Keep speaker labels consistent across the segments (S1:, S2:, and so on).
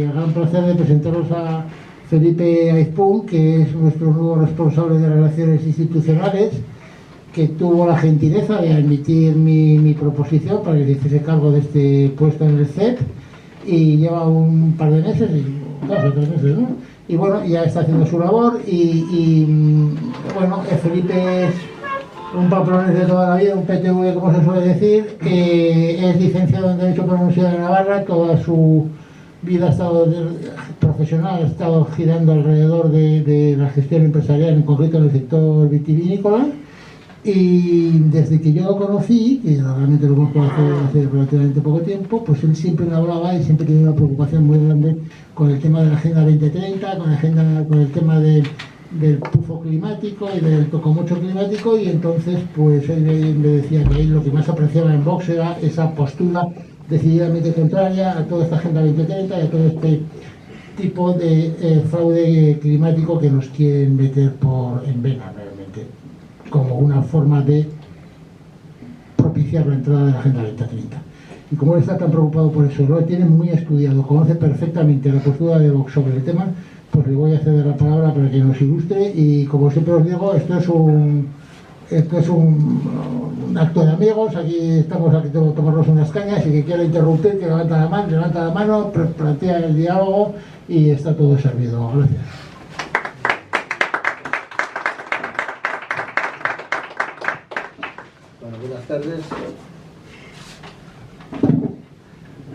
S1: el gran placer de presentaros a Felipe Aizpún, que es nuestro nuevo responsable de Relaciones Institucionales, que tuvo la gentileza de admitir mi proposición para que le hiciese cargo de este puesto en el CEP, y lleva un par de meses, 2 o 3 meses, ¿no? Y bueno, ya está haciendo su labor bueno, Felipe es un pamplonés de toda la vida, un PTV como se suele decir, es licenciado en Derecho por la Universidad de Navarra. Toda su vida profesional ha estado girando alrededor de la gestión empresarial, en concreto en el sector vitivinícola, y desde que yo lo conocí, que realmente lo conozco hace relativamente poco tiempo, pues él siempre me hablaba y siempre tenía una preocupación muy grande con el tema de la Agenda 2030, con el tema del tufo climático y del tocomocho climático, y entonces pues él me decía que él lo que más apreciaba en Vox era esa postura decididamente contraria a toda esta Agenda 2030 y a todo este tipo de fraude climático que nos quieren meter en vena realmente, como una forma de propiciar la entrada de la Agenda 2030. Y como él está tan preocupado por eso, lo tiene muy estudiado, conoce perfectamente la postura de Vox sobre el tema, pues le voy a ceder la palabra para que nos ilustre. Y como siempre os digo, esto es un acto de amigos. Aquí estamos a tomarnos unas cañas, y que quiera interrumpir, que levanta la mano, plantea el diálogo y está todo servido. Gracias.
S2: Bueno, buenas tardes.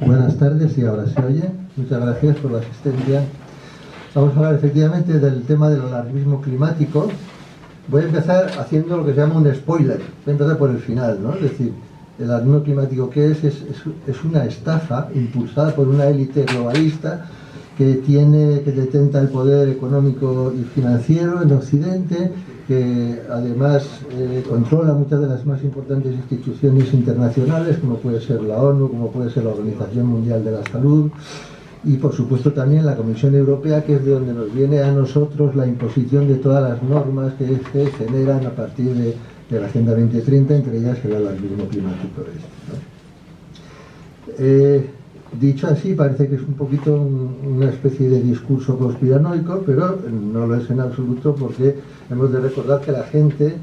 S2: Buenas tardes, y ahora se oye. Muchas gracias por la asistencia. Vamos a hablar efectivamente del tema del alarmismo climático. Voy a empezar haciendo lo que se llama un spoiler. Voy a empezar por el final, ¿no? Es decir, el alarmismo climático, ¿qué es? Es una estafa impulsada por una élite globalista que detenta el poder económico y financiero en Occidente, que además controla muchas de las más importantes instituciones internacionales, como puede ser la ONU, como puede ser la Organización Mundial de la Salud, y por supuesto también la Comisión Europea, que es de donde nos viene a nosotros la imposición de todas las normas que se generan a partir de la Agenda 2030, entre ellas el alarmismo climático. Dicho así, parece que es un poquito una especie de discurso conspiranoico, pero no lo es en absoluto, porque hemos de recordar que la gente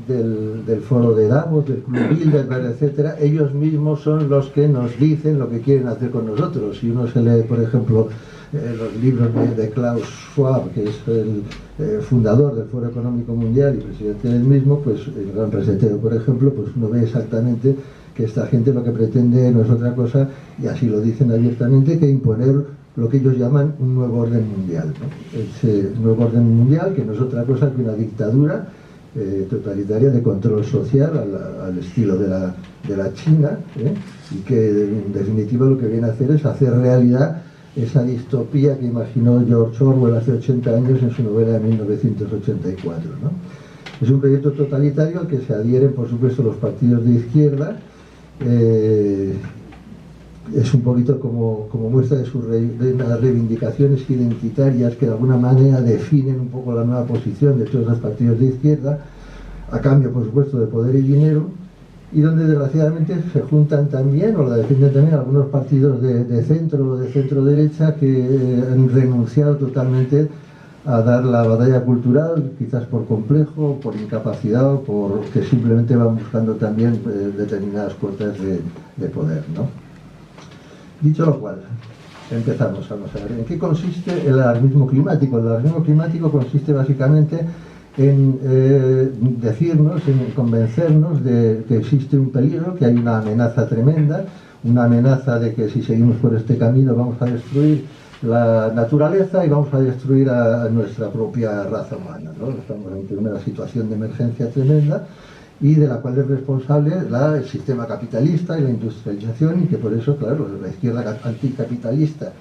S2: del foro de Davos, del Club Bilderberg, etcétera, ellos mismos son los que nos dicen lo que quieren hacer con nosotros. Si uno se lee, por ejemplo, los libros de Klaus Schwab, que es el fundador del Foro Económico Mundial y presidente del mismo, pues el gran reseteo, por ejemplo, pues uno ve exactamente que esta gente lo que pretende no es otra cosa, y así lo dicen abiertamente, que imponer lo que ellos llaman un nuevo orden mundial, ¿no? Ese nuevo orden mundial, que no es otra cosa que una dictadura totalitaria de control social al estilo de la China, y que en definitiva lo que viene a hacer es hacer realidad esa distopía que imaginó George Orwell hace 80 años en su novela de 1984, ¿no? Es un proyecto totalitario al que se adhieren, por supuesto, los partidos de izquierda. Es un poquito como muestra de las reivindicaciones identitarias que de alguna manera definen un poco la nueva posición de todos los partidos de izquierda, a cambio, por supuesto, de poder y dinero, y donde desgraciadamente se juntan también, o la defienden también, algunos partidos de centro o de centro derecha que han renunciado totalmente a dar la batalla cultural, quizás por complejo, por incapacidad, o porque simplemente van buscando también determinadas cuotas de poder, ¿no? Dicho lo cual, empezamos. Vamos a ver, ¿en qué consiste el alarmismo climático? El alarmismo climático consiste básicamente en decirnos, en convencernos de que existe un peligro, que hay una amenaza tremenda, una amenaza de que si seguimos por este camino vamos a destruir la naturaleza y vamos a destruir a nuestra propia raza humana, ¿no? Estamos ante una situación de emergencia tremenda, y de la cual es responsable el sistema capitalista y la industrialización, y que por eso, claro, la izquierda anticapitalista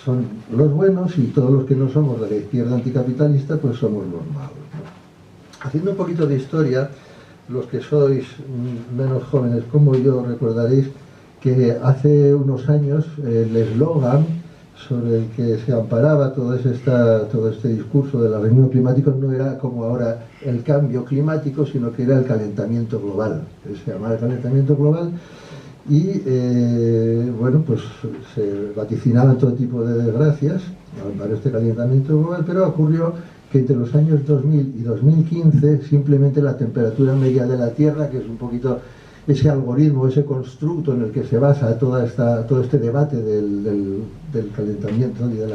S2: son los buenos, y todos los que no somos de la izquierda anticapitalista pues somos los malos, ¿no? Haciendo un poquito de historia, los que sois menos jóvenes como yo recordaréis que hace unos años el eslogan sobre el que se amparaba todo este discurso del alarmismo climático no era como ahora el cambio climático, sino que era el calentamiento global. Se llamaba el calentamiento global, y bueno, pues se vaticinaban todo tipo de desgracias para este calentamiento global, pero ocurrió que entre los años 2000 y 2015 simplemente la temperatura media de la Tierra, que es un poquito ese algoritmo, ese constructo en el que se basa todo este debate del calentamiento y del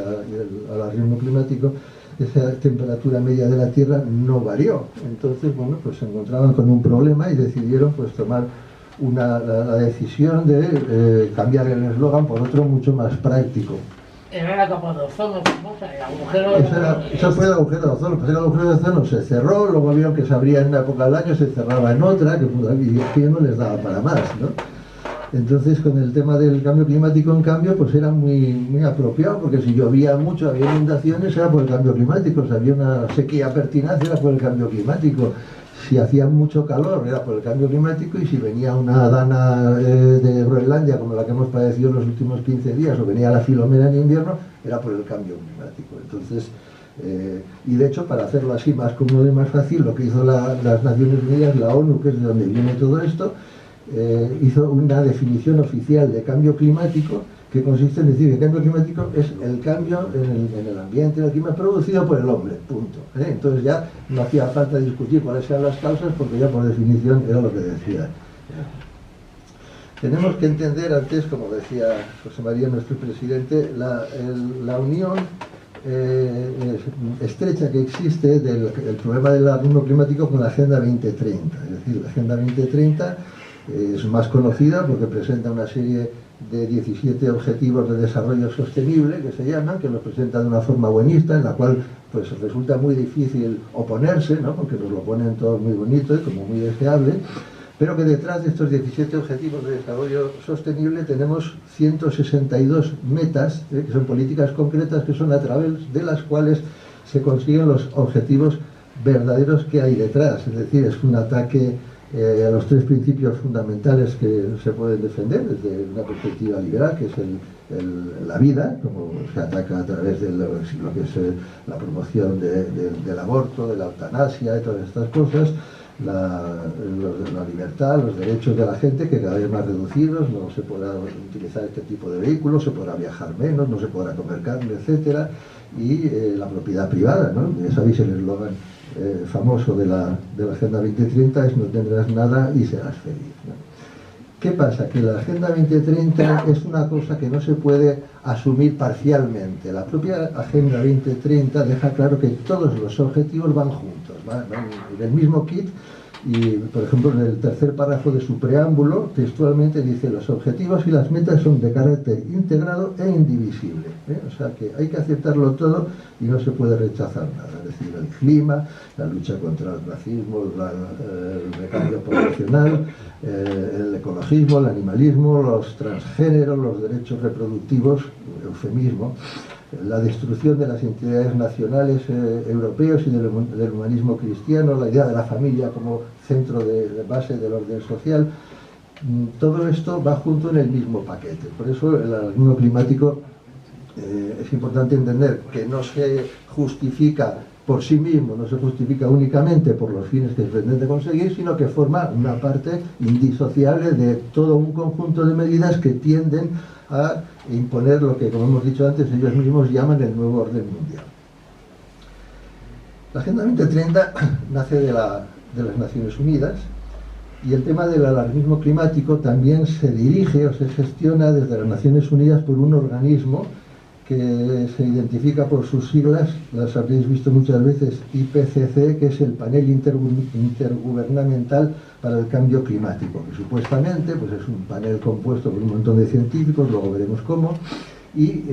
S2: alarmismo climático, esa temperatura media de la Tierra no varió. Entonces, bueno, pues se encontraban con un problema y decidieron pues tomar la decisión de cambiar el eslogan por otro mucho más práctico.
S1: Era la capa de ozono, famosa, el agujero...
S2: Eso fue el agujero de ozono. Pues el agujero de ozono se cerró, luego vieron que se abría en una época del año, se cerraba en otra, que no les daba para más, ¿no? Entonces, con el tema del cambio climático, en cambio, pues era muy apropiado, porque si llovía mucho, había inundaciones, era por el cambio climático. Si había una sequía pertinaz, era por el cambio climático. Si hacía mucho calor, era por el cambio climático, y si venía una dana de Groenlandia, como la que hemos padecido en los últimos 15 días, o venía la Filomena en invierno, era por el cambio climático. Entonces, y de hecho, para hacerlo así más cómodo y más fácil, lo que hizo las Naciones Unidas, la ONU, que es de donde viene todo esto, hizo una definición oficial de cambio climático, que consiste en decir que el cambio climático es el cambio en el ambiente, en el clima, producido por el hombre, punto. Entonces ya no hacía falta discutir cuáles eran las causas, porque ya por definición era lo que decía. Tenemos que entender antes, como decía José María, nuestro presidente, la unión estrecha que existe del problema del alarmismo climático con la Agenda 2030. Es decir, la Agenda 2030 es más conocida porque presenta una serie de 17 objetivos de desarrollo sostenible, que se llaman, que los presenta de una forma buenista, en la cual pues resulta muy difícil oponerse, ¿no? Porque nos lo ponen todos muy bonito y como muy deseable, pero que detrás de estos 17 objetivos de desarrollo sostenible tenemos 162 metas, que son políticas concretas, que son a través de las cuales se consiguen los objetivos verdaderos que hay detrás. Es decir, es un ataque a los tres principios fundamentales que se pueden defender desde una perspectiva liberal, que es la vida, como se ataca a través de lo que es la promoción del aborto, de la eutanasia, de todas estas cosas, la libertad, los derechos de la gente, que cada vez más reducidos, no se podrá utilizar este tipo de vehículos, se podrá viajar menos, no se podrá comer carne, etcétera, y la propiedad privada, ¿no? Ya sabéis el eslogan famoso de la Agenda 2030 es: no tendrás nada y serás feliz, ¿no? ¿Qué pasa? Que la Agenda 2030 es una cosa que no se puede asumir parcialmente. La propia Agenda 2030 deja claro que todos los objetivos van juntos, van en el mismo kit. Y, por ejemplo, en el tercer párrafo de su preámbulo, textualmente dice: los objetivos y las metas son de carácter integrado e indivisible. O sea que hay que aceptarlo todo y no se puede rechazar nada. Es decir, el clima, la lucha contra el racismo, el recambio poblacional, el ecologismo, el animalismo, los transgéneros, los derechos reproductivos, eufemismo, la destrucción de las entidades nacionales europeos y del humanismo cristiano, la idea de la familia como centro de base del orden social. Todo esto va junto en el mismo paquete. Por eso el alarmismo climático es importante entender que no se justifica por sí mismo, no se justifica únicamente por los fines que se pretende conseguir, sino que forma una parte indisociable de todo un conjunto de medidas que tienden a imponer lo que, como hemos dicho antes, ellos mismos llaman el nuevo orden mundial. La Agenda 2030 nace de las Naciones Unidas, y el tema del alarmismo climático también se dirige o se gestiona desde las Naciones Unidas por un organismo que se identifica por sus siglas, las habréis visto muchas veces, IPCC, que es el Panel Intergubernamental para el Cambio Climático, que supuestamente pues es un panel compuesto por un montón de científicos, luego veremos cómo, y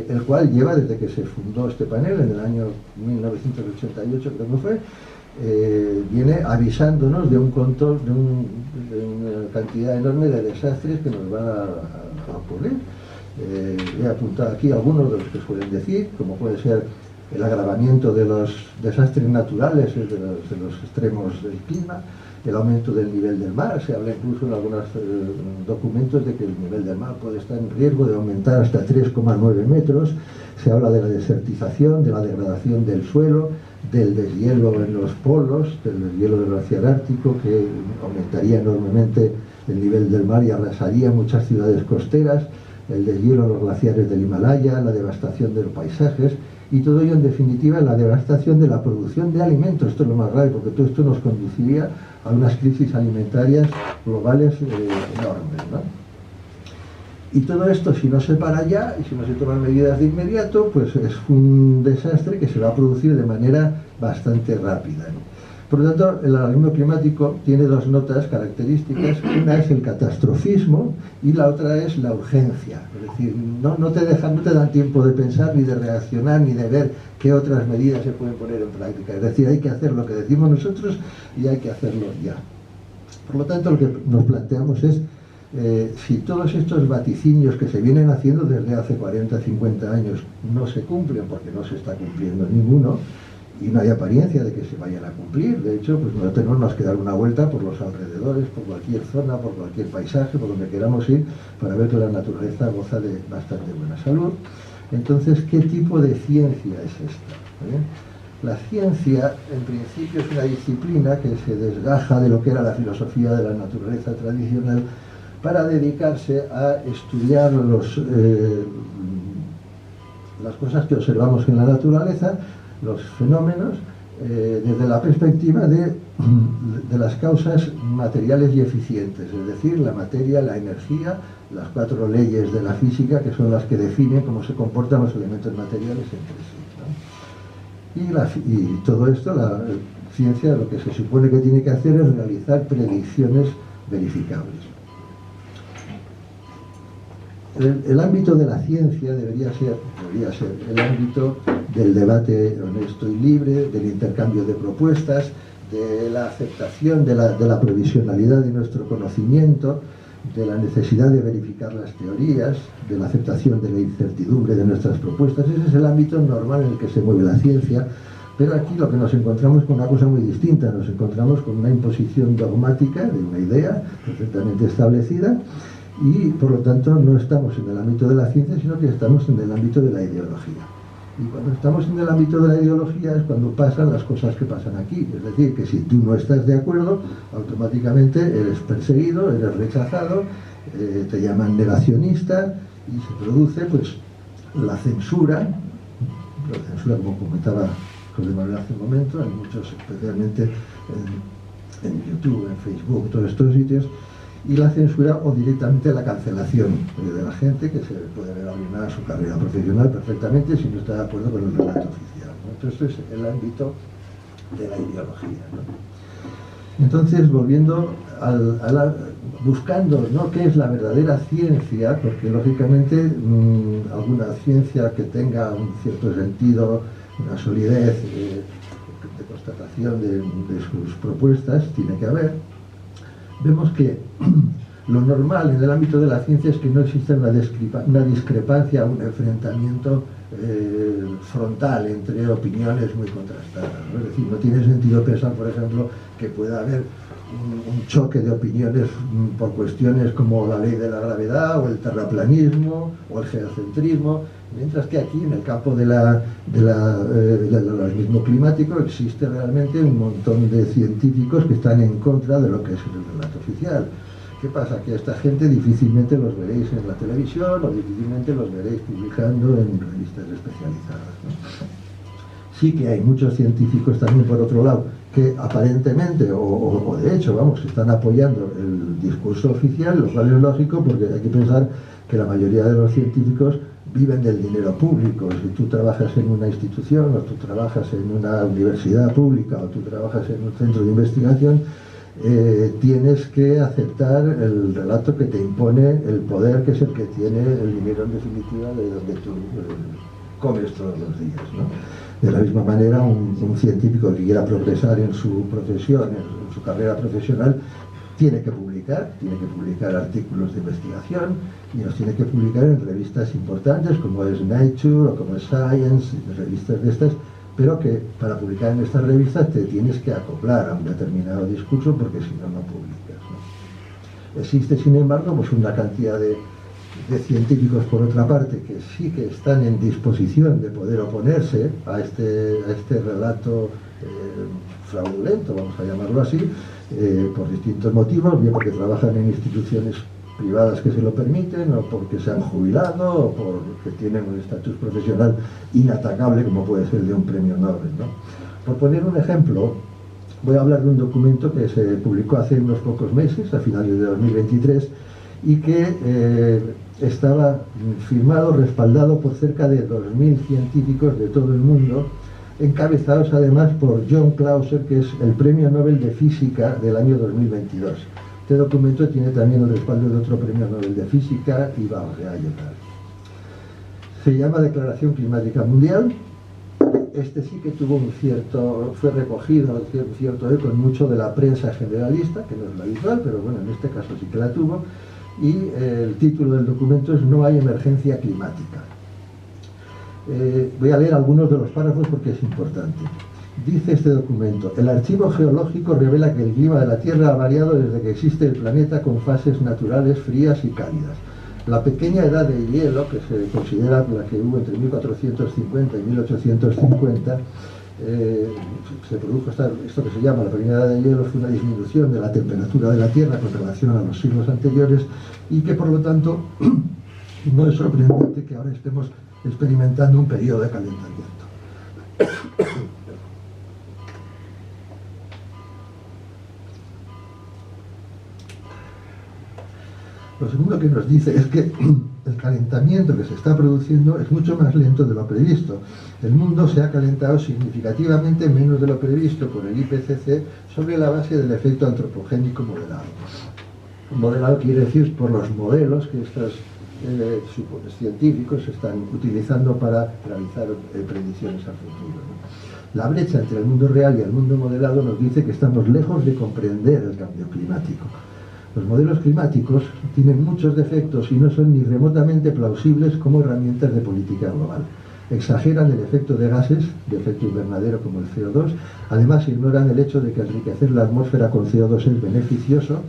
S2: el cual lleva, desde que se fundó este panel, en el año 1988 creo que fue, viene avisándonos de un control, de una cantidad enorme de desastres que nos van a ocurrir. He apuntado aquí algunos de los que suelen decir, como puede ser el agravamiento de los desastres naturales, de los extremos del clima, el aumento del nivel del mar. Se habla incluso en algunos documentos de que el nivel del mar puede estar en riesgo de aumentar hasta 3,9 metros. Se habla de la desertización, de la degradación del suelo, del deshielo en los polos, del deshielo del glaciar ártico, que aumentaría enormemente el nivel del mar y arrasaría muchas ciudades costeras, el deshielo en los glaciares del Himalaya, la devastación de los paisajes y todo ello en definitiva la devastación de la producción de alimentos. Esto es lo más grave porque todo esto nos conduciría a unas crisis alimentarias globales enormes, ¿no? Y todo esto, si no se para ya y si no se toman medidas de inmediato, pues es un desastre que se va a producir de manera bastante rápida, ¿no? Por lo tanto, el alarmismo climático tiene dos notas características. Una es el catastrofismo y la otra es la urgencia. Es decir, no te dan tiempo de pensar, ni de reaccionar, ni de ver qué otras medidas se pueden poner en práctica. Es decir, hay que hacer lo que decimos nosotros y hay que hacerlo ya. Por lo tanto, lo que nos planteamos es si todos estos vaticinios que se vienen haciendo desde hace 40, 50 años no se cumplen, porque no se está cumpliendo ninguno, y no hay apariencia de que se vayan a cumplir. De hecho, pues no tenemos más que dar una vuelta por los alrededores, por cualquier zona, por cualquier paisaje, por donde queramos ir, para ver que la naturaleza goza de bastante buena salud. Entonces, ¿qué tipo de ciencia es esta? La ciencia, en principio, es una disciplina que se desgaja de lo que era la filosofía de la naturaleza tradicional para dedicarse a estudiar las cosas que observamos en la naturaleza, los fenómenos, desde la perspectiva de las causas materiales y eficientes, es decir, la materia, la energía, las 4 leyes de la física que son las que definen cómo se comportan los elementos materiales entre sí, ¿no? Y todo esto, la ciencia lo que se supone que tiene que hacer es realizar predicciones verificables. El ámbito de la ciencia debería ser el ámbito del debate honesto y libre, del intercambio de propuestas, de la aceptación de la provisionalidad de nuestro conocimiento, de la necesidad de verificar las teorías, de la aceptación de la incertidumbre de nuestras propuestas. Ese es el ámbito normal en el que se mueve la ciencia, pero aquí lo que nos encontramos con una cosa muy distinta. Nos encontramos con una imposición dogmática de una idea perfectamente establecida, y por lo tanto no estamos en el ámbito de la ciencia, sino que estamos en el ámbito de la ideología. Y cuando estamos en el ámbito de la ideología es cuando pasan las cosas que pasan aquí. Es decir, que si tú no estás de acuerdo, automáticamente eres perseguido, eres rechazado, te llaman negacionista y se produce pues la censura, como comentaba José Manuel hace un momento, en muchos, especialmente en YouTube, en Facebook, todos estos sitios, y la censura o directamente la cancelación de la gente, que se puede ver arruinada su carrera profesional perfectamente si no está de acuerdo con el relato oficial, ¿no? Entonces es el ámbito de la ideología, ¿no? Entonces, volviendo buscando, ¿no?, qué es la verdadera ciencia, porque lógicamente alguna ciencia que tenga un cierto sentido, una solidez de constatación de sus propuestas tiene que haber. Vemos que lo normal en el ámbito de la ciencia es que no exista una discrepancia, un enfrentamiento frontal entre opiniones muy contrastadas, ¿no? Es decir, no tiene sentido pensar, por ejemplo, que pueda haber un choque de opiniones por cuestiones como la ley de la gravedad o el terraplanismo o el geocentrismo, mientras que aquí en el campo del alarmismo climático existe realmente un montón de científicos que están en contra de lo que es el relato oficial. ¿Qué pasa? Que a esta gente difícilmente los veréis en la televisión o difícilmente los veréis publicando en revistas especializadas, ¿no? Sí que hay muchos científicos también, por otro lado, que aparentemente, o de hecho, vamos, están apoyando el discurso oficial, lo cual es lógico porque hay que pensar que la mayoría de los científicos viven del dinero público. Si tú trabajas en una institución, o tú trabajas en una universidad pública, o tú trabajas en un centro de investigación, tienes que aceptar el relato que te impone el poder, que es el que tiene el dinero en definitiva de donde tú comes todos los días, ¿no? De la misma manera, un científico que quiera progresar en su profesión, en su carrera profesional, tiene que publicar artículos de investigación y los tiene que publicar en revistas importantes como es Nature o como es Science, revistas de estas, pero que para publicar en estas revistas te tienes que acoplar a un determinado discurso porque si no, no publicas, ¿no? Existe, sin embargo, pues una cantidad de científicos, por otra parte, que sí que están en disposición de poder oponerse a este relato fraudulento, vamos a llamarlo así, por distintos motivos, bien porque trabajan en instituciones privadas que se lo permiten, o porque se han jubilado, o porque tienen un estatus profesional inatacable, como puede ser el de un premio Nobel, ¿no? Por poner un ejemplo, voy a hablar de un documento que se publicó hace unos pocos meses, a finales de 2023, y que estaba firmado, respaldado por cerca de 2.000 científicos de todo el mundo, encabezados además por John Clauser, que es el Premio Nobel de Física del año 2022. Este documento tiene también el respaldo de otro Premio Nobel de Física, Iva Oreayetal. Se llama Declaración Climática Mundial. Este sí que tuvo fue recogido un cierto eco en mucho de la prensa generalista, que no es lo habitual, pero bueno, en este caso sí que la tuvo. Y el título del documento es No hay emergencia climática. Voy a leer algunos de los párrafos porque es importante. Dice este documento: el archivo geológico revela que el clima de la Tierra ha variado desde que existe el planeta, con fases naturales frías y cálidas. La pequeña edad de hielo, que se considera la que hubo entre 1450 y 1850, se produjo esto que se llama la pequeña edad de hielo, fue una disminución de la temperatura de la Tierra con relación a los siglos anteriores, y que por lo tanto no es sorprendente que ahora estemos experimentando un periodo de calentamiento. Lo segundo que nos dice es que el calentamiento que se está produciendo es mucho más lento de lo previsto. El mundo se ha calentado significativamente menos de lo previsto por el IPCC sobre la base del efecto antropogénico moderado. Moderado quiere decir por los modelos que estos científicos están utilizando para realizar predicciones al futuro, ¿no? La brecha entre el mundo real y el mundo modelado nos dice que estamos lejos de comprender el cambio climático. Los modelos climáticos tienen muchos defectos y no son ni remotamente plausibles como herramientas de política global. Exageran el efecto de gases, de efecto invernadero como el CO2, además ignoran el hecho de que enriquecer la atmósfera con CO2 es beneficioso.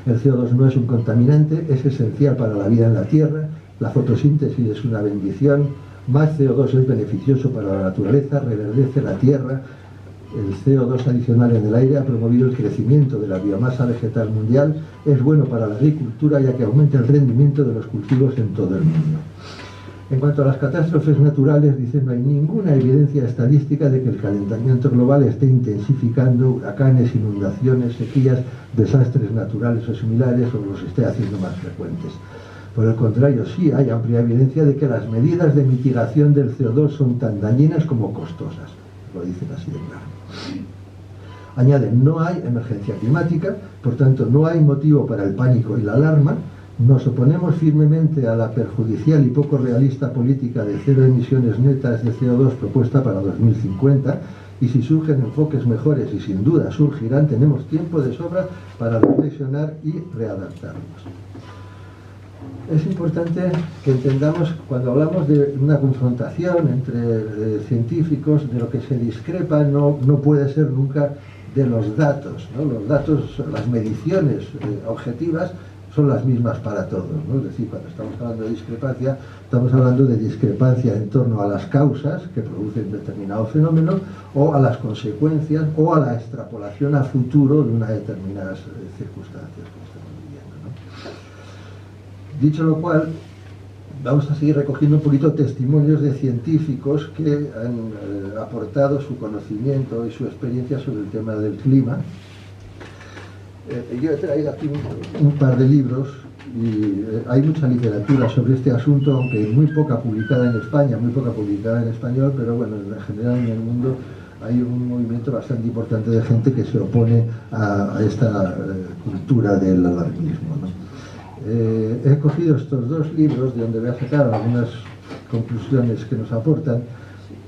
S2: El CO2 no es un contaminante, es esencial para la vida en la Tierra, la fotosíntesis es una bendición, más CO2 es beneficioso para la naturaleza, reverdece la Tierra. El CO2 adicional en el aire ha promovido el crecimiento de la biomasa vegetal mundial, es bueno para la agricultura ya que aumenta el rendimiento de los cultivos en todo el mundo. En cuanto a las catástrofes naturales, dicen, no hay ninguna evidencia estadística de que el calentamiento global esté intensificando huracanes, inundaciones, sequías, desastres naturales o similares, o los esté haciendo más frecuentes. Por el contrario, sí hay amplia evidencia de que las medidas de mitigación del CO2 son tan dañinas como costosas. Lo dicen así de claro. Añaden, no hay emergencia climática, por tanto no hay motivo para el pánico y la alarma. Nos oponemos firmemente a la perjudicial y poco realista política de cero emisiones netas de CO2 propuesta para 2050, y si surgen enfoques mejores, y sin duda surgirán, tenemos tiempo de sobra para reflexionar y readaptarnos. Es importante que entendamos, cuando hablamos de una confrontación entre científicos, de lo que se discrepa no puede ser nunca de los datos, ¿no? Los datos, las mediciones objetivas son las mismas para todos, ¿no? Es decir, cuando estamos hablando de discrepancia, estamos hablando de discrepancia en torno a las causas que producen determinado fenómeno, o a las consecuencias, o a la extrapolación a futuro de unas determinadas circunstancias que estamos viviendo, ¿no? Dicho lo cual, vamos a seguir recogiendo un poquito testimonios de científicos que han aportado su conocimiento y su experiencia sobre el tema del clima. Yo he traído aquí un par de libros, y hay mucha literatura sobre este asunto, aunque muy poca publicada en España, muy poca publicada en español, pero bueno, en general en el mundo hay un movimiento bastante importante de gente que se opone a esta cultura del alarmismo, ¿no? He cogido estos dos libros de donde voy a sacar algunas conclusiones que nos aportan,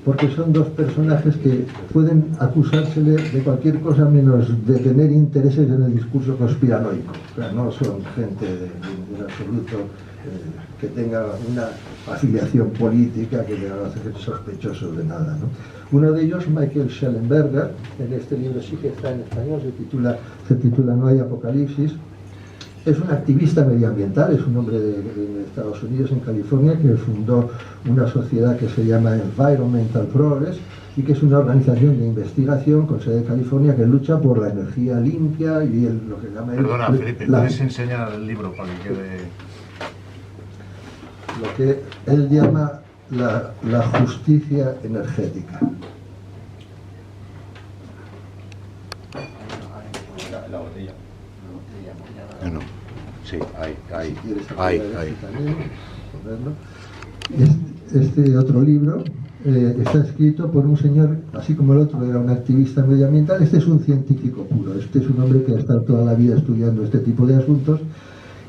S2: porque son dos personajes que pueden acusársele de cualquier cosa menos de tener intereses en el discurso conspiranoico. O sea, no son gente en absoluto que tenga una afiliación política que le haga ser sospechosos de nada, ¿no? Uno de ellos, Michael Shellenberger, en este libro sí que está en español, se titula No hay apocalipsis. Es un activista medioambiental, es un hombre de Estados Unidos, en California, que fundó una sociedad que se llama Environmental Progress y que es una organización de investigación con sede en California que lucha por la energía limpia y lo que llama...
S3: Perdona, Felipe, ¿puedes enseñar el libro para que quede...?
S2: Lo que él llama la justicia energética.
S3: La botella. No, sí, ahí.
S2: Si quieres también, ponerlo. Este otro libro está escrito por un señor, así como el otro era un activista medioambiental. Este es un científico puro, este es un hombre que ha estado toda la vida estudiando este tipo de asuntos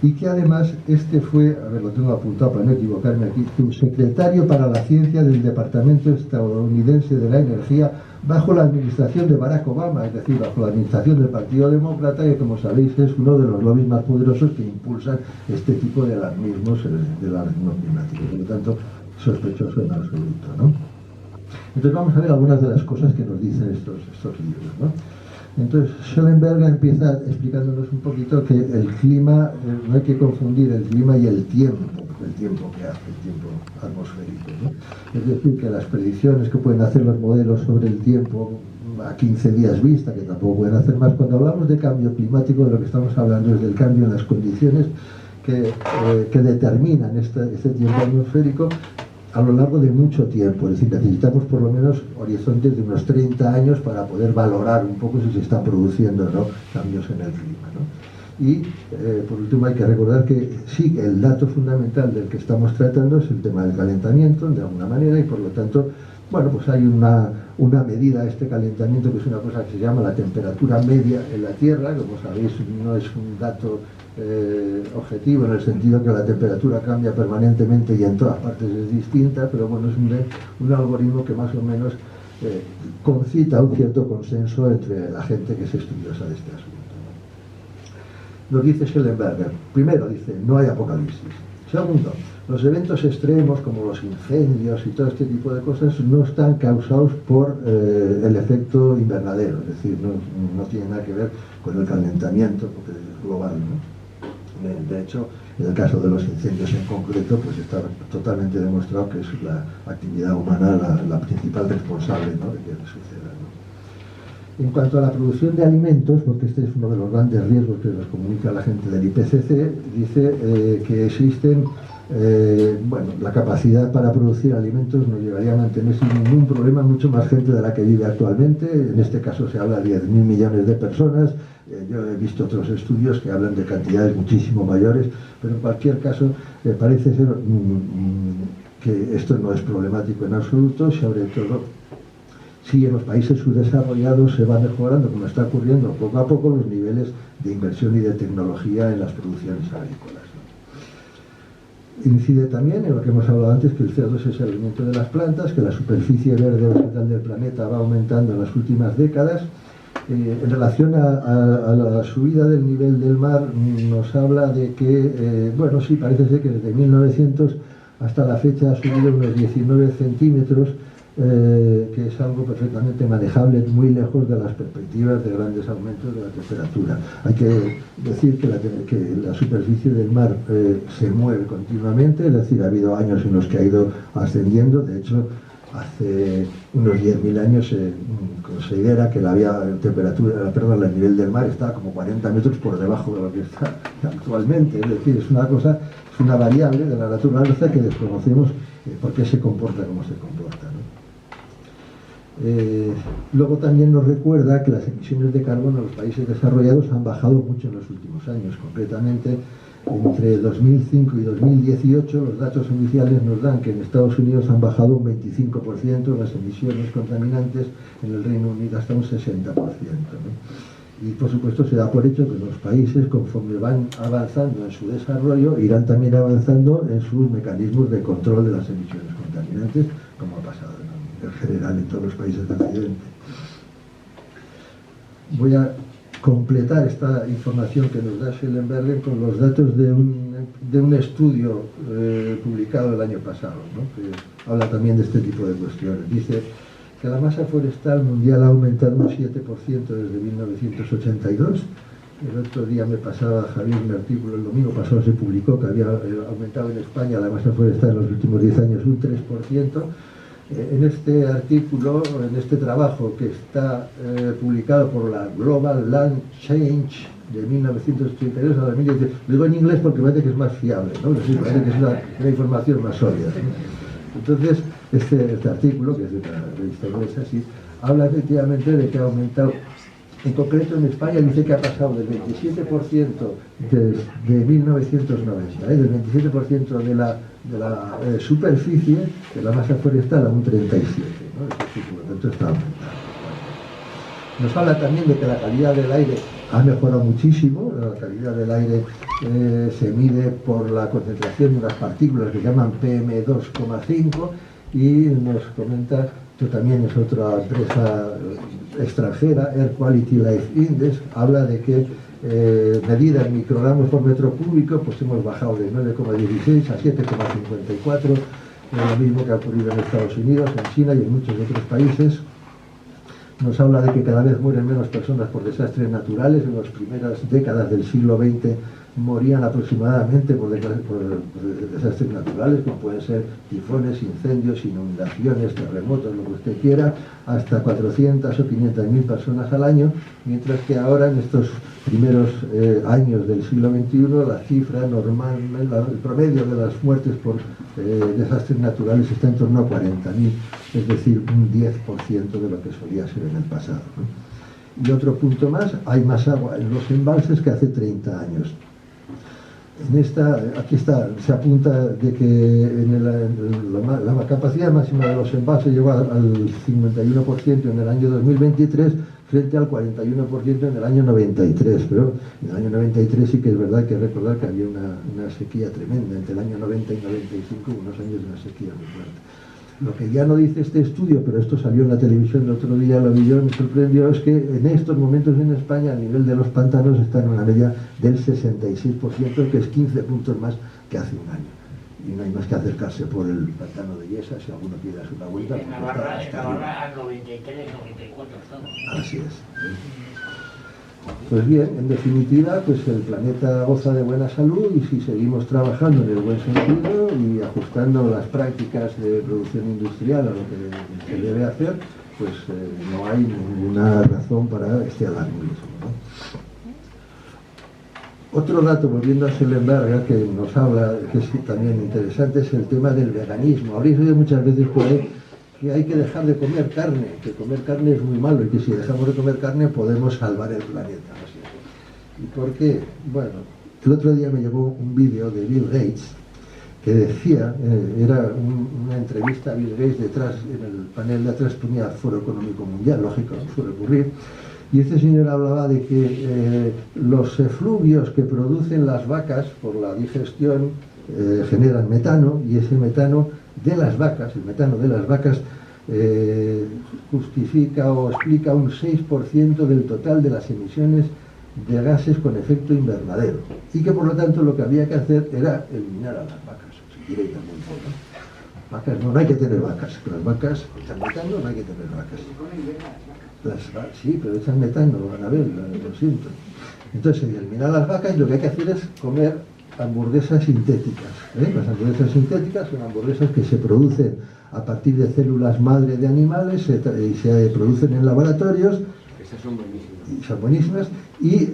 S2: y que además este fue, a ver, lo tengo apuntado para no equivocarme aquí, subsecretario para la ciencia del Departamento Estadounidense de la Energía bajo la administración de Barack Obama, es decir, bajo la administración del Partido Demócrata, que como sabéis es uno de los lobbies más poderosos que impulsan este tipo de alarmismos, del alarmismo climático. Por lo tanto, sospechoso en absoluto, ¿no? Entonces vamos a ver algunas de las cosas que nos dicen estos libros, ¿no? Entonces Schellenberger empieza explicándonos un poquito que el clima, no hay que confundir el clima y el tiempo que hace, el tiempo atmosférico, ¿no? Es decir, que las predicciones que pueden hacer los modelos sobre el tiempo a 15 días vista, que tampoco pueden hacer más, cuando hablamos de cambio climático, de lo que estamos hablando es del cambio en las condiciones que determinan este tiempo atmosférico a lo largo de mucho tiempo. Es decir, necesitamos por lo menos horizontes de unos 30 años para poder valorar un poco si se están produciendo o no cambios en el clima, ¿no? Y por último hay que recordar que sí, el dato fundamental del que estamos tratando es el tema del calentamiento, de alguna manera, y por lo tanto, bueno, pues hay una medida a este calentamiento que es una cosa que se llama la temperatura media en la Tierra. Como sabéis, no es un dato objetivo en el sentido que la temperatura cambia permanentemente y en todas partes es distinta, pero bueno, es un algoritmo que más o menos concita un cierto consenso entre la gente que es estudiosa de este asunto. Nos dice Schellenberger, primero dice, no hay apocalipsis. Segundo, los eventos extremos como los incendios y todo este tipo de cosas no están causados por el efecto invernadero, es decir, no tiene nada que ver con el calentamiento global, ¿no? De hecho, en el caso de los incendios en concreto, pues está totalmente demostrado que es la actividad humana la principal responsable, ¿no?, de que suceda, ¿no? En cuanto a la producción de alimentos, porque este es uno de los grandes riesgos que nos comunica la gente del IPCC, dice que existen, bueno, la capacidad para producir alimentos nos llevaría a mantener sin ningún problema mucho más gente de la que vive actualmente. En este caso se habla de 10.000 millones de personas. Yo he visto otros estudios que hablan de cantidades muchísimo mayores, pero en cualquier caso parece ser que esto no es problemático en absoluto, sobre todo si en los países subdesarrollados se va mejorando, como está ocurriendo poco a poco, los niveles de inversión y de tecnología en las producciones agrícolas, ¿no? Incide también en lo que hemos hablado antes, que el CO2 es el alimento de las plantas, que la superficie verde vegetal del planeta va aumentando en las últimas décadas. En relación a la subida del nivel del mar, nos habla de que, bueno, sí, parece ser que desde 1900 hasta la fecha ha subido unos 19 centímetros, que es algo perfectamente manejable, muy lejos de las perspectivas de grandes aumentos de la temperatura. Hay que decir que la superficie del mar se mueve continuamente, es decir, ha habido años en los que ha ido ascendiendo. De hecho, hace unos 10.000 años se considera que el nivel del mar está como 40 metros por debajo de lo que está actualmente. Es decir, es una variable de la naturaleza que desconocemos por qué se comporta como se comporta, ¿no? Luego también nos recuerda que las emisiones de carbono en los países desarrollados han bajado mucho en los últimos años. Concretamente, entre 2005 y 2018 los datos iniciales nos dan que en Estados Unidos han bajado un 25% las emisiones contaminantes, en el Reino Unido hasta un 60%, ¿no? Y por supuesto se da por hecho que los países, conforme van avanzando en su desarrollo, irán también avanzando en sus mecanismos de control de las emisiones contaminantes, como ha pasado en general en todos los países del Occidente. Voy a completar esta información que nos da Schellenberger con los datos de un estudio publicado el año pasado, ¿no?, que habla también de este tipo de cuestiones. Dice que la masa forestal mundial ha aumentado un 7% desde 1982 El otro día me pasaba Javier un artículo, el domingo pasado se publicó que había aumentado en España la masa forestal en los últimos 10 años un 3%. En este artículo, en este trabajo que está publicado por la Global Land Change de 1982 a 2010, lo digo en inglés porque parece que es más fiable, ¿no? Parece que es una información más sólida, ¿no? Entonces, este artículo, que es de una revista inglesa, sí, habla efectivamente de que ha aumentado. En concreto, en España dice que ha pasado del 27% de 1990, del 27% de la superficie de la masa forestal a un 37%, ¿no? Por lo tanto, está aumentando. Nos habla también de que la calidad del aire ha mejorado muchísimo. La calidad del aire se mide por la concentración de unas partículas que se llaman PM2,5 y nos comenta, esto también es otra empresa extranjera, Air Quality Life Index, habla de que medida en microgramos por metro cúbico, pues hemos bajado de 9,16 a 7,54, lo mismo que ha ocurrido en Estados Unidos, en China y en muchos otros países. Nos habla de que cada vez mueren menos personas por desastres naturales. En las primeras décadas del siglo XX morían aproximadamente por desastres naturales, como pueden ser tifones, incendios, inundaciones, terremotos, lo que usted quiera, hasta 400 o 500.000 personas al año, mientras que ahora, en estos primeros años del siglo XXI, la cifra normal, el promedio de las muertes por desastres naturales está en torno a 40.000, es decir, un 10% de lo que solía ser en el pasado, ¿no? Y otro punto más, hay más agua en los embalses que hace 30 años. Aquí está, se apunta de que la capacidad máxima de los embalses llegó al 51% en el año 2023 frente al 41% en el año 93, pero en el año 93 sí que es verdad, que recordar que había una sequía tremenda, entre el año 90 y 95, unos años de una sequía muy fuerte. Lo que ya no dice este estudio, pero esto salió en la televisión el otro día, lo vi yo, me sorprendió, es que en estos momentos en España el nivel de los pantanos está en una media del 66%, que es 15 puntos más que hace un año. Y no hay más que acercarse por el pantano de Yesa, si alguno quiere hacer una vuelta.
S4: En Navarra a 93, 94 estamos.
S2: Así es. Pues bien, en definitiva, pues el planeta goza de buena salud, y si seguimos trabajando en el buen sentido y ajustando las prácticas de producción industrial a lo que se debe hacer, pues no hay ninguna razón para este alarmismo, ¿no? Otro dato, volviendo a Schellenberger, que nos habla, que es también interesante, es el tema del veganismo. Habréis oído muchas veces por ahí que hay que dejar de comer carne, que comer carne es muy malo y que si dejamos de comer carne podemos salvar el planeta. ¿Y por qué? Bueno, el otro día me llegó un vídeo de Bill Gates que decía, era una entrevista a Bill Gates, detrás, en el panel de atrás ponía Foro Económico Mundial, lógico, no suele ocurrir, y este señor hablaba de que los efluvios que producen las vacas por la digestión generan metano, y ese metano de las vacas, el metano de las vacas justifica o explica un 6% del total de las emisiones de gases con efecto invernadero, y que por lo tanto lo que había que hacer era eliminar a las vacas. Si quiere ir también por, ¿no? Vacas no hay que tener vacas, las vacas echan metano, no hay que tener vacas. Sí, pero echan metano, Anabel, lo siento. Entonces, eliminar las vacas, y lo que hay que hacer es comer hamburguesas sintéticas. Las hamburguesas sintéticas son hamburguesas que se producen a partir de células madre de animales y se producen en laboratorios.
S5: Estas son buenísimas.
S2: Y son buenísimas, y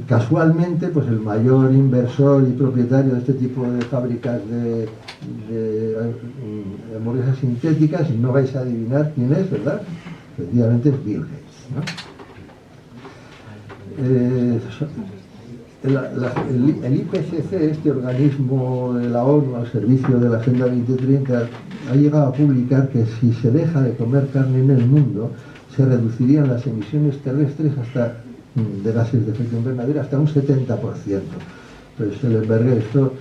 S2: casualmente pues el mayor inversor y propietario de este tipo de fábricas de hamburguesas sintéticas, y no vais a adivinar quién es, ¿verdad? Efectivamente es Bill Gates, ¿no? El IPCC, este organismo de la ONU al servicio de la Agenda 2030, ha llegado a publicar que si se deja de comer carne en el mundo, se reducirían las emisiones terrestres de gases de efecto invernadero hasta un 70%. Entonces Schellenberger esto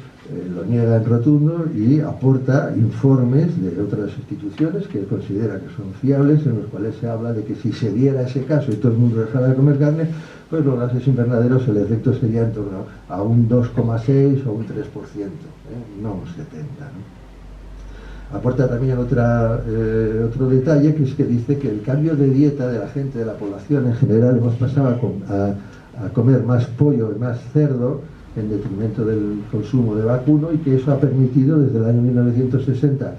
S2: lo niega en rotundo y aporta informes de otras instituciones que considera que son fiables, en los cuales se habla de que si se diera ese caso y todo el mundo dejara de comer carne, pues los gases invernaderos, el efecto sería en torno a un 2,6 o un 3%, no un 70%, ¿no? Aporta también otro detalle, que es que dice que el cambio de dieta de la gente, de la población en general, hemos pasado a comer más pollo y más cerdo en detrimento del consumo de vacuno, y que eso ha permitido desde el año 1960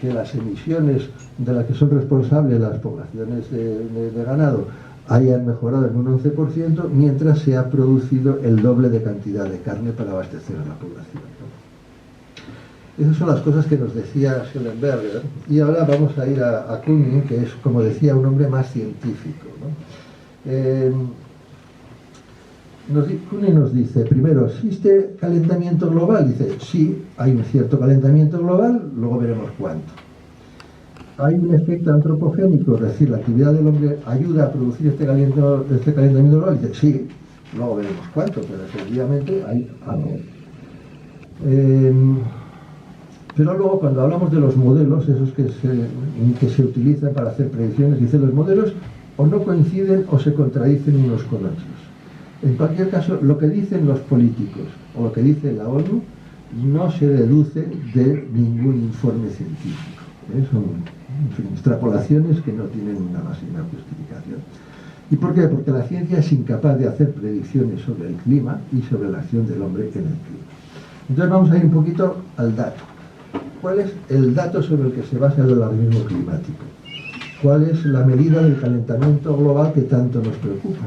S2: que las emisiones de las que son responsables las poblaciones de ganado hayan mejorado en un 11%, mientras se ha producido el doble de cantidad de carne para abastecer a la población, ¿no? Esas son las cosas que nos decía Schellenberger. Y ahora vamos a ir a Kunin, que es, como decía, un hombre más científico, ¿no? Kunin nos dice, primero, ¿existe calentamiento global? Dice, sí, hay un cierto calentamiento global, luego veremos cuánto. ¿Hay un efecto antropogénico? Es decir, la actividad del hombre ayuda a producir este calentamiento global. Dice, sí, luego veremos cuánto, pero efectivamente hay algo. Pero luego, cuando hablamos de los modelos, esos que se utilizan para hacer predicciones, dice, los modelos o no coinciden o se contradicen unos con otros. En cualquier caso, lo que dicen los políticos o lo que dice la ONU no se deduce de ningún informe científico. Son, en fin, extrapolaciones que no tienen una máxima justificación. ¿Y por qué? Porque la ciencia es incapaz de hacer predicciones sobre el clima y sobre la acción del hombre en el clima. Entonces vamos a ir un poquito al dato. ¿Cuál es el dato sobre el que se basa el alarmismo climático? ¿Cuál es la medida del calentamiento global que tanto nos preocupa?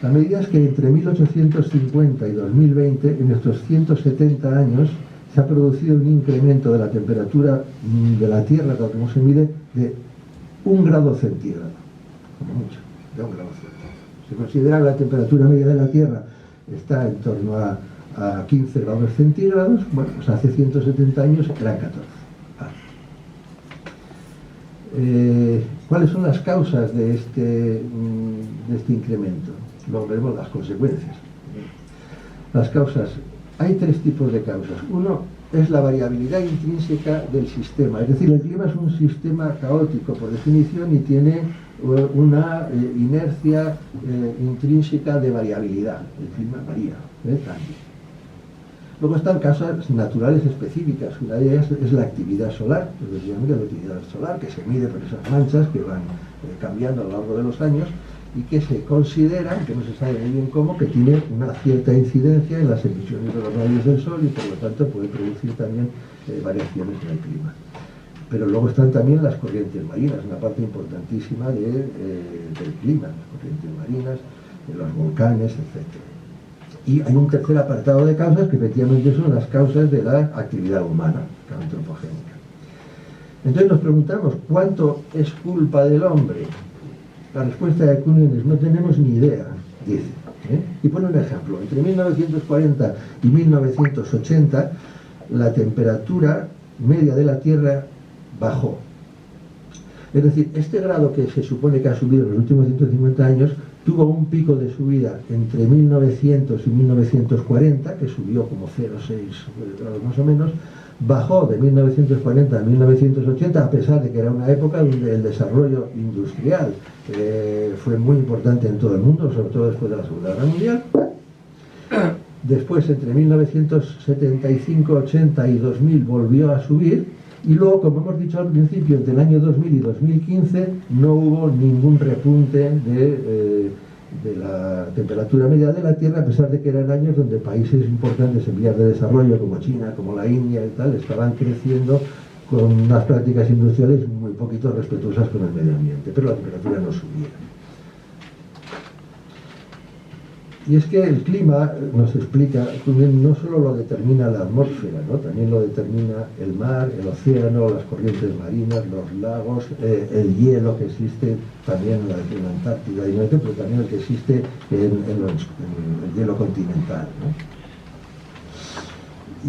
S2: La medida es que entre 1850 y 2020, en estos 170 años, se ha producido un incremento de la temperatura de la Tierra, tal como se mide, de 1 grado centígrado, como mucho, de 1 grado centígrado. Se considera que la temperatura media de la Tierra está en torno a 15 grados centígrados, bueno, pues hace 170 años eran 14. ¿Cuáles son las causas de este incremento? Luego veremos las consecuencias. Las causas, hay 3 tipos de causas. Uno es la variabilidad intrínseca del sistema, es decir, el clima es un sistema caótico por definición y tiene una inercia intrínseca de variabilidad. El clima varía, cambia. Luego están causas naturales específicas. Una de ellas es la actividad solar, la actividad solar, que se mide por esas manchas que van cambiando a lo largo de los años y que se consideran, que no se sabe muy bien cómo, que tiene una cierta incidencia en las emisiones de los rayos del sol y por lo tanto puede producir también variaciones en el clima. Pero luego están también las corrientes marinas, una parte importantísima del clima, las corrientes marinas, los volcanes, etc. Y hay un tercer apartado de causas que efectivamente son las causas de la actividad humana, antropogénica. Entonces nos preguntamos, ¿cuánto es culpa del hombre? La respuesta de Kunin es, no tenemos ni idea, dice. Y pone un ejemplo. Entre 1940 y 1980, la temperatura media de la Tierra bajó. Es decir, este grado que se supone que ha subido en los últimos 150 años, tuvo un pico de subida entre 1900 y 1940, que subió como 0,6 grados más o menos, bajó de 1940 a 1980, a pesar de que era una época donde el desarrollo industrial fue muy importante en todo el mundo, sobre todo después de la Segunda Guerra Mundial. Después, entre 1975, 80 y 2000 volvió a subir, y luego, como hemos dicho al principio, entre el año 2000 y 2015 no hubo ningún repunte de la temperatura media de la Tierra, a pesar de que eran años donde países importantes en vías de desarrollo como China, como la India y tal, estaban creciendo con unas prácticas industriales muy poquito respetuosas con el medio ambiente, pero la temperatura no subía. Y es que el clima, nos explica, no solo lo determina la atmósfera, ¿no? También lo determina el mar, el océano, las corrientes marinas, los lagos, el hielo que existe también en la Antártida, pero también el que existe en el hielo continental, ¿no?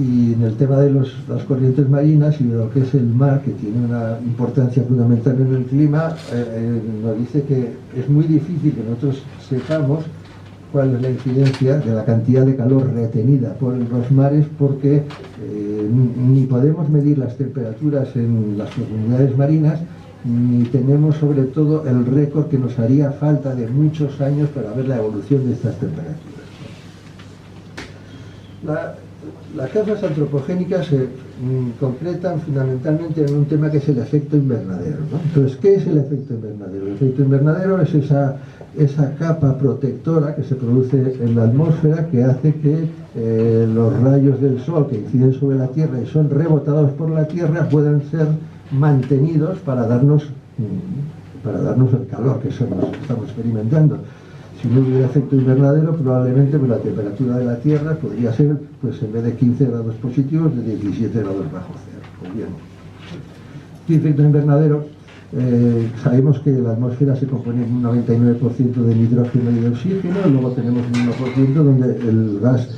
S2: Y en el tema de las corrientes marinas y de lo que es el mar, que tiene una importancia fundamental en el clima, nos dice que es muy difícil que nosotros sepamos cuál es la incidencia de la cantidad de calor retenida por los mares, porque ni podemos medir las temperaturas en las profundidades marinas, ni tenemos sobre todo el récord que nos haría falta de muchos años para ver la evolución de estas temperaturas. Las causas antropogénicas se concretan fundamentalmente en un tema que es el efecto invernadero, ¿no? Entonces, ¿qué es el efecto invernadero? El efecto invernadero es esa capa protectora que se produce en la atmósfera que hace que los rayos del sol que inciden sobre la Tierra y son rebotados por la Tierra puedan ser mantenidos para darnos el calor que estamos experimentando. Si no hubiera efecto invernadero, probablemente pues, la temperatura de la Tierra podría ser, pues en vez de 15 grados positivos, de 17 grados bajo cero. Pues bien, el efecto invernadero, sabemos que la atmósfera se compone en un 99% de nitrógeno y de oxígeno, y luego tenemos un 1% donde el gas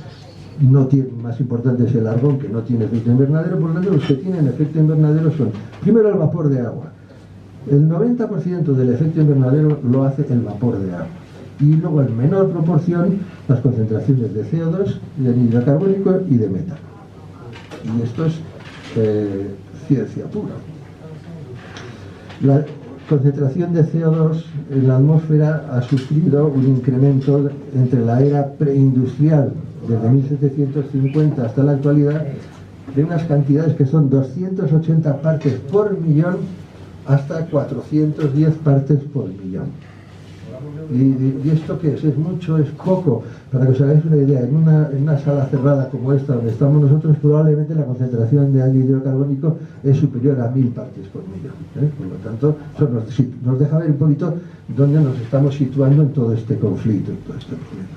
S2: no tiene, más importante es el argón, que no tiene efecto invernadero. Por lo tanto, los que tienen efecto invernadero son, primero, el vapor de agua. El 90% del efecto invernadero lo hace el vapor de agua. Y luego en menor proporción las concentraciones de CO2, de anhídrido carbónico y de metano. Y esto es ciencia pura. La concentración de CO2 en la atmósfera ha sufrido un incremento entre la era preindustrial, desde 1750 hasta la actualidad, de unas cantidades que son 280 partes por millón hasta 410 partes por millón. ¿Y esto qué es? ¿Es mucho? ¿Es poco? Para que os hagáis una idea, en una sala cerrada como esta, donde estamos nosotros, probablemente la concentración de anhídrido carbónico es superior a 1000 partes por millón. Por lo tanto, eso nos deja ver un poquito dónde nos estamos situando en todo este conflicto, en todo este problema.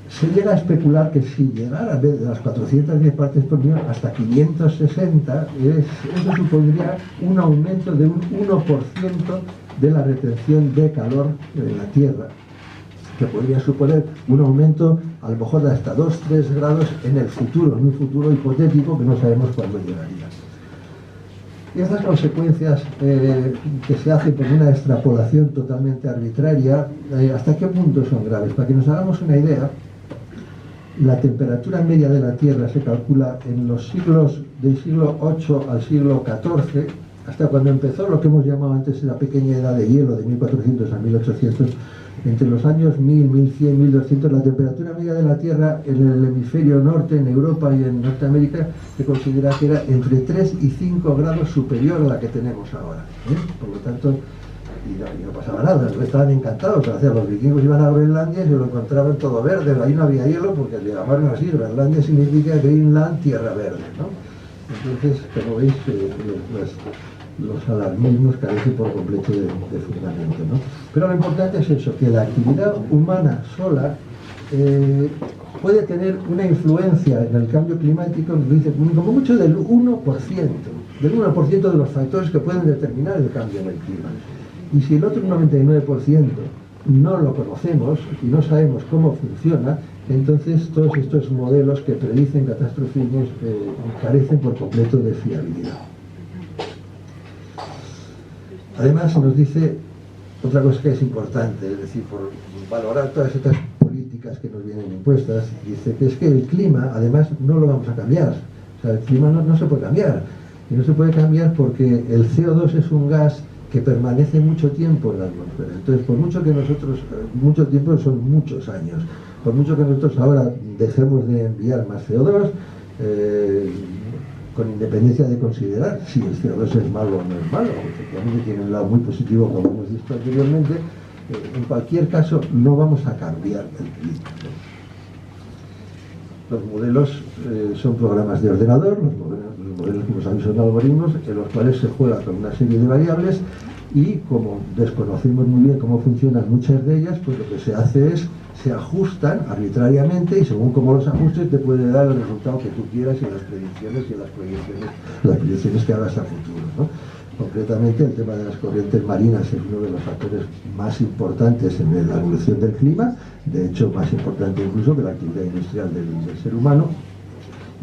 S2: Se llega a especular que si llegara de las 410 partes por millón hasta 560, eso supondría un aumento de un 1% de la retención de calor de la Tierra, que podría suponer un aumento a lo mejor de hasta 2-3 grados en el futuro, en un futuro hipotético que no sabemos cuándo llegaría. Y estas consecuencias que se hacen por una extrapolación totalmente arbitraria, ¿hasta qué punto son graves? Para que nos hagamos una idea, la temperatura media de la Tierra se calcula en los siglos del siglo VIII al siglo XIV, hasta cuando empezó lo que hemos llamado antes la pequeña edad de hielo, de 1400 a 1800, entre los años 1000, 1100, 1200, la temperatura media de la Tierra en el hemisferio norte, en Europa y en Norteamérica, se considera que era entre 3 y 5 grados superior a la que tenemos ahora. Por lo tanto, y no pasaba nada, estaban encantados. O sea, los vikingos iban a Groenlandia y se lo encontraban todo verde, ahí no había hielo porque le llamaron así. Groenlandia significa Greenland, tierra verde, ¿no? Entonces, como veis, los alarmismos carecen por completo de fundamento, ¿no? Pero lo importante es eso, que la actividad humana sola puede tener una influencia en el cambio climático, como mucho del 1% de los factores que pueden determinar el cambio en el clima. Y si el otro 99% no lo conocemos y no sabemos cómo funciona, entonces todos estos modelos que predicen catastrofismos carecen por completo de fiabilidad. Además se nos dice otra cosa que es importante, es decir, por valorar todas estas políticas que nos vienen impuestas, dice que es que el clima, además, no lo vamos a cambiar. O sea, el clima no se puede cambiar. Y no se puede cambiar porque el CO2 es un gas que permanece mucho tiempo en la atmósfera. Entonces, por mucho que nosotros, mucho tiempo son muchos años, por mucho que nosotros ahora dejemos de enviar más CO2, con independencia de considerar si el CO2 es malo o no es malo, efectivamente tiene un lado muy positivo, como hemos visto anteriormente, en cualquier caso no vamos a cambiar el clima. Los modelos son programas de ordenador, los modelos, como sabéis, son algoritmos en los cuales se juega con una serie de variables y como desconocemos muy bien cómo funcionan muchas de ellas, pues lo que se hace es se ajustan arbitrariamente y según cómo los ajustes te puede dar el resultado que tú quieras y las predicciones y las proyecciones que hagas a futuro, ¿no? Concretamente el tema de las corrientes marinas es uno de los factores más importantes en la evolución del clima, de hecho más importante incluso que la actividad industrial del ser humano.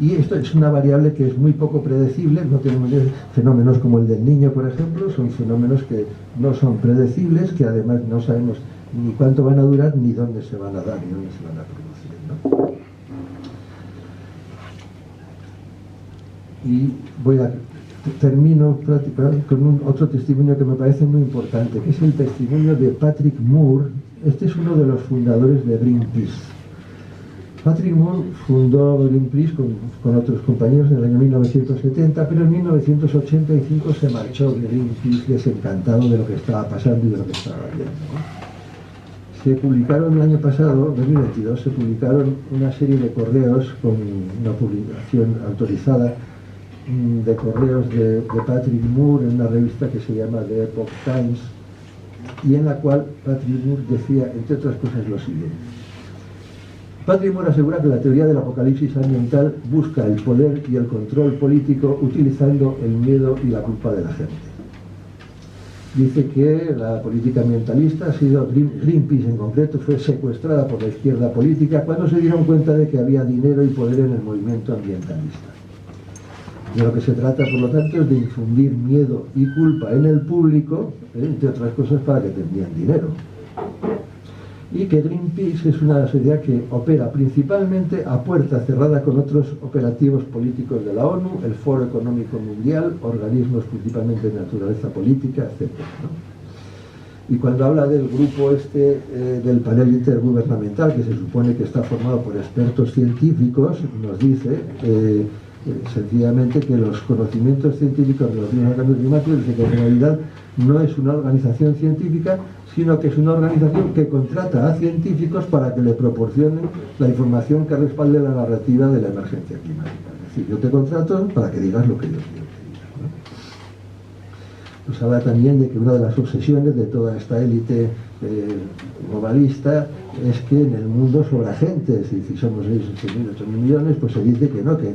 S2: Y esto es una variable que es muy poco predecible, no tenemos fenómenos como el del Niño, por ejemplo, son fenómenos que no son predecibles, que además no sabemos ni cuánto van a durar, ni dónde se van a dar, ni dónde se van a producir, ¿no? Y termino con otro testimonio que me parece muy importante, que es el testimonio de Patrick Moore. Este es uno de los fundadores de Greenpeace. Patrick Moore fundó Greenpeace con otros compañeros en el año 1970, pero en 1985 se marchó de Greenpeace desencantado de lo que estaba pasando y de lo que estaba viendo, ¿no? Se publicaron el año pasado, 2022, se publicaron una serie de correos con una publicación autorizada de correos de Patrick Moore en una revista que se llama The Epoch Times, y en la cual Patrick Moore decía, entre otras cosas, lo siguiente. Patrick Moore asegura que la teoría del apocalipsis ambiental busca el poder y el control político utilizando el miedo y la culpa de la gente. Dice que la política ambientalista ha sido, Greenpeace en concreto, fue secuestrada por la izquierda política cuando se dieron cuenta de que había dinero y poder en el movimiento ambientalista. De lo que se trata, por lo tanto, es de infundir miedo y culpa en el público, entre otras cosas, para que tengan dinero. Y que Greenpeace es una sociedad que opera principalmente a puerta cerrada con otros operativos políticos de la ONU, el Foro Económico Mundial, organismos principalmente de naturaleza política, etc., ¿no? Y cuando habla del grupo del panel intergubernamental, que se supone que está formado por expertos científicos, nos dice sencillamente que los conocimientos científicos relativos al cambio climático, dice que en realidad no es una organización científica, sino que es una organización que contrata a científicos para que le proporcionen la información que respalde la narrativa de la emergencia climática. Es decir, yo te contrato para que digas lo que yo quiero que digas, ¿no? Nos habla también de que una de las obsesiones de toda esta élite globalista es que en el mundo sobra gente, es decir, si somos 6.000, 8.000 millones, pues se dice que no, que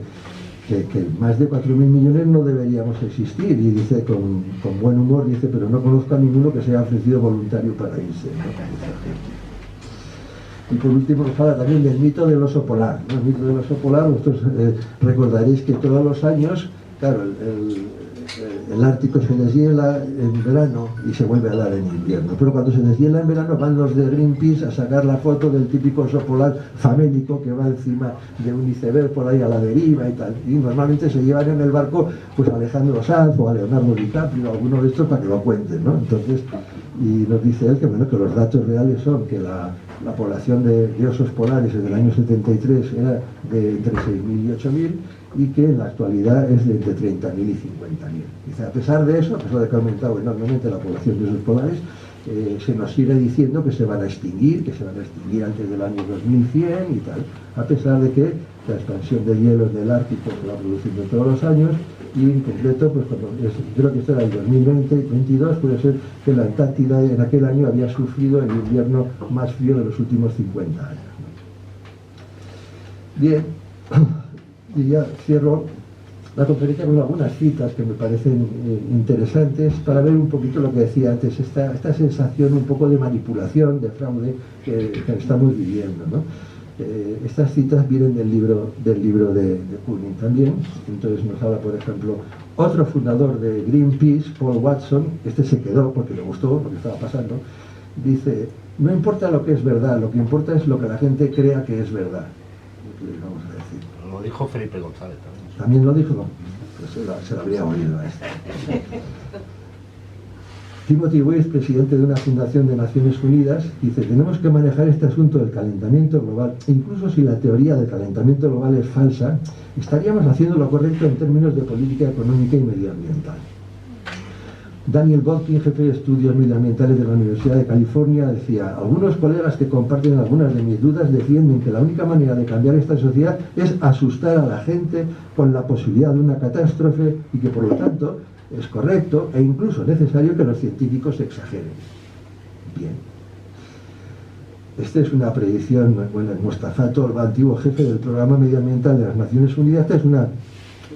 S2: más de 4.000 millones no deberíamos existir, y dice con buen humor, dice, pero no conozco a ninguno que se haya ofrecido voluntario para irse, ¿no? Y por último nos habla también del mito del oso polar, ¿no? El mito del oso polar, vosotros recordaréis que todos los años, claro, el Ártico se deshiela en verano y se vuelve a dar en invierno, pero cuando se deshiela en verano van los de Greenpeace a sacar la foto del típico oso polar famélico que va encima de un iceberg por ahí a la deriva y tal, y normalmente se llevan en el barco pues a Alejandro Sanz o a Leonardo DiCaprio, alguno de estos, para que lo cuenten, ¿no? Entonces, y nos dice él que, bueno, que los datos reales son que la población de osos polares en el año 73 era de entre 6.000 y 8.000, y que en la actualidad es de entre 30.000 y 50.000. Dice, a pesar de eso, a pesar de que ha aumentado enormemente la población de osos polares, se nos sigue diciendo que se van a extinguir, antes del año 2100 y tal, a pesar de que la expansión de hielos del Ártico se va produciendo todos los años, y en concreto, pues creo que esto era el 2020-22, puede ser que la Antártida en aquel año había sufrido el invierno más frío de los últimos 50 años. Bien, y ya cierro la conferencia con algunas citas que me parecen interesantes para ver un poquito lo que decía antes, esta sensación un poco de manipulación, de fraude que estamos viviendo, ¿no? Estas citas vienen del libro de Kunin también. Entonces nos habla, por ejemplo, otro fundador de Greenpeace, Paul Watson, se quedó porque le gustó lo que estaba pasando, dice, no importa lo que es verdad, lo que importa es lo que la gente crea que es verdad. Vamos a decir.
S3: Lo dijo Felipe González también.
S2: ¿También lo dijo? No, pues se lo habría oído a este. Timothy Weiss, presidente de una fundación de Naciones Unidas, dice, tenemos que manejar este asunto del calentamiento global. Incluso si la teoría del calentamiento global es falsa, estaríamos haciendo lo correcto en términos de política económica y medioambiental. Daniel Godkin, jefe de estudios medioambientales de la Universidad de California, decía, algunos colegas que comparten algunas de mis dudas defienden que la única manera de cambiar esta sociedad es asustar a la gente con la posibilidad de una catástrofe y que por lo tanto es correcto e incluso necesario que los científicos exageren. Bien. Esta es una predicción, bueno, Mostafa Tolba, antiguo jefe del Programa Medioambiental de las Naciones Unidas, esta es una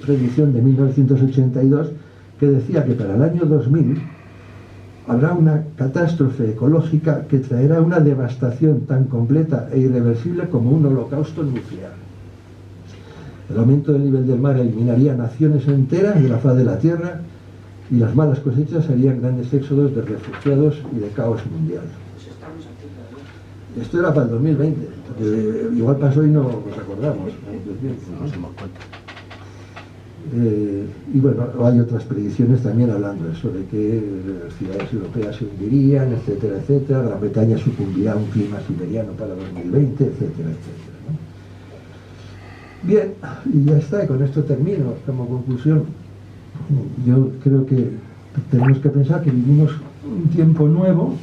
S2: predicción de 1982 que decía que para el año 2000 habrá una catástrofe ecológica que traerá una devastación tan completa e irreversible como un holocausto nuclear. El aumento del nivel del mar eliminaría naciones enteras de la faz de la Tierra y las malas cosechas harían grandes éxodos de refugiados y de caos mundial. Esto era para el 2020, igual pasó y no nos acordamos.
S3: No nos dimos cuenta.
S2: Y bueno, hay otras predicciones también hablando de eso, de que las ciudades europeas se hundirían, etcétera, etcétera, Gran Bretaña sucumbirá a un clima siberiano para 2020, etcétera, etcétera, ¿no? Bien, y ya está, y con esto termino como conclusión. Yo creo que tenemos que pensar que vivimos un tiempo nuevo,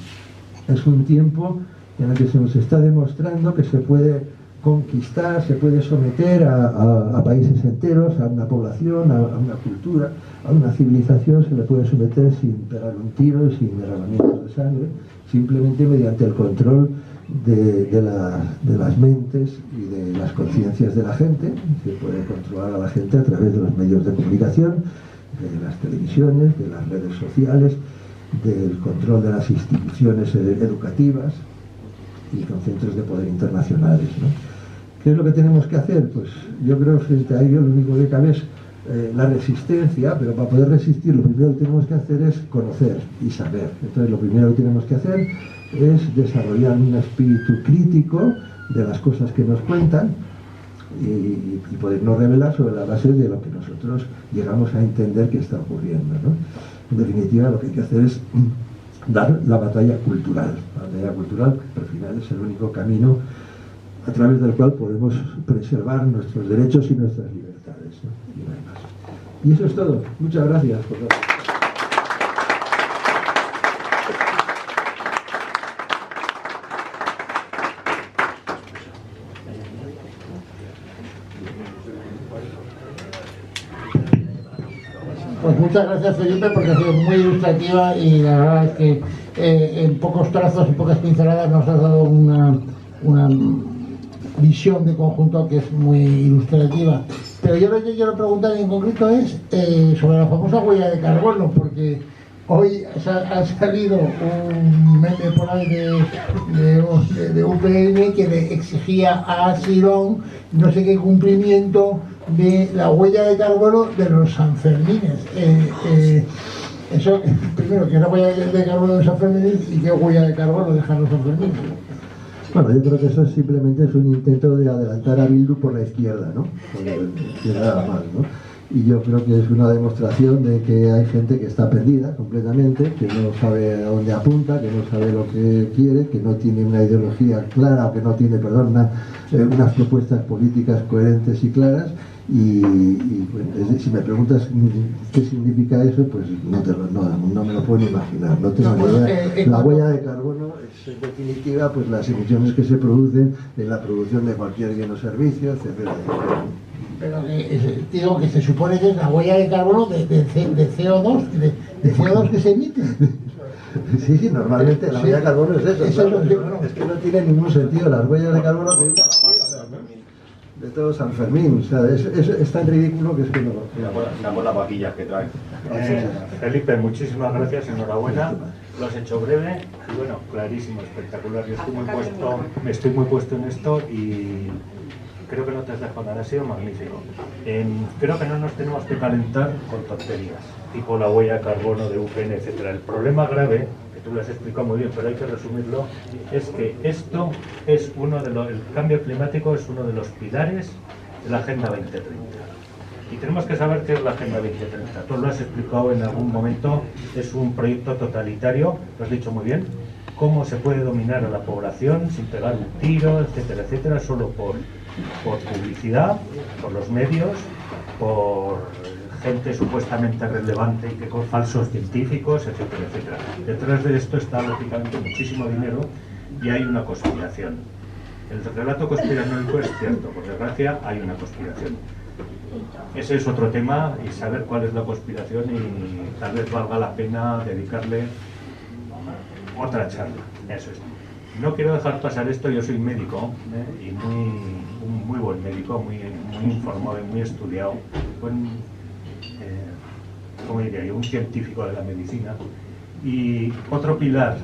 S2: es un tiempo en el que se nos está demostrando que se puede conquistar, se puede someter a países enteros, a una población, a una cultura, a una civilización, se le puede someter sin pegar un tiro y sin derramamientos de sangre, simplemente mediante el control de las mentes y de las conciencias de la gente. Se puede controlar a la gente a través de los medios de comunicación, de las televisiones, de las redes sociales, del control de las instituciones educativas y con centros de poder internacionales, ¿no? ¿Qué es lo que tenemos que hacer? Pues yo creo que frente a ello lo único que cabe es la resistencia, pero para poder resistir lo primero que tenemos que hacer es conocer y saber. Entonces lo primero que tenemos que hacer es desarrollar un espíritu crítico de las cosas que nos cuentan y podernos revelar sobre la base de lo que nosotros llegamos a entender que está ocurriendo, ¿no? En definitiva, lo que hay que hacer es dar la batalla cultural. La batalla cultural, al final, es el único camino a través del cual podemos preservar nuestros derechos y nuestras libertades, ¿no? Y no hay más. Y eso es todo. Muchas gracias por todo.
S1: Pues muchas gracias, Felipe, porque ha sido muy ilustrativa y la verdad es que en pocos trazos, en pocas pinceladas nos has dado una visión de conjunto que es muy ilustrativa. Pero yo lo que quiero preguntar en concreto es sobre la famosa huella de carbono, porque hoy ha salido un meme por ahí de UPN que le exigía a Sirón no sé qué cumplimiento de la huella de carbono de los Sanfermines. Eso, primero, ¿qué es la huella de carbono de los Sanfermines y qué huella de carbono dejan los Sanfermines?
S2: Bueno, yo creo que eso simplemente es un intento de adelantar a Bildu por la izquierda, ¿no? Que nada más, ¿no? Y yo creo que es una demostración de que hay gente que está perdida completamente, que no sabe a dónde apunta, que no sabe lo que quiere, que no tiene una ideología clara o que no tiene, perdón, unas propuestas políticas coherentes y claras. Y bueno, si me preguntas qué significa eso, pues no me lo puedo ni imaginar. No tengo ni idea. La huella de carbono es, en definitiva, pues las emisiones que se producen en la producción de cualquier bien o servicio, etcétera, etcétera.
S1: Pero digo que se supone que es la huella de carbono de CO2, de CO2 que se emite.
S2: Sí, normalmente la huella de carbono es eso. Claro, es que no tiene ningún sentido. Las huellas de carbono de todo San Fermín, o sea, es tan ridículo que es que no.
S3: Damos las vaquillas que traen.
S5: Felipe, muchísimas gracias, enhorabuena. Lo has hecho breve y bueno, clarísimo, espectacular. Yo estoy muy puesto en esto y creo que no te has dejado nada, ha sido magnífico. Creo que no nos tenemos que calentar con tonterías, tipo la huella de carbono de UPN, etcétera. El problema grave, que tú lo has explicado muy bien, pero hay que resumirlo, es que esto es el cambio climático es uno de los pilares de la Agenda 2030. Y tenemos que saber qué es la Agenda 2030. Tú lo has explicado en algún momento, es un proyecto totalitario, lo has dicho muy bien, cómo se puede dominar a la población sin pegar un tiro, etcétera, etcétera, solo por publicidad, por los medios, por gente supuestamente relevante y que con falsos científicos, etcétera, etcétera. Detrás de esto está lógicamente muchísimo dinero y hay una conspiración. El relato conspiranoico es cierto, por desgracia hay una conspiración. Ese es otro tema y saber cuál es la conspiración y tal vez valga la pena dedicarle otra charla. Eso es. No quiero dejar pasar esto, yo soy médico y muy buen médico, muy informado y muy estudiado, como diría yo, un científico de la medicina. Y otro pilar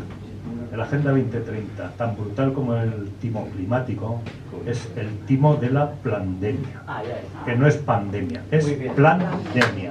S5: de la Agenda 2030, tan brutal como el timo climático, es el timo de la plandemia, que no es pandemia, es plandemia.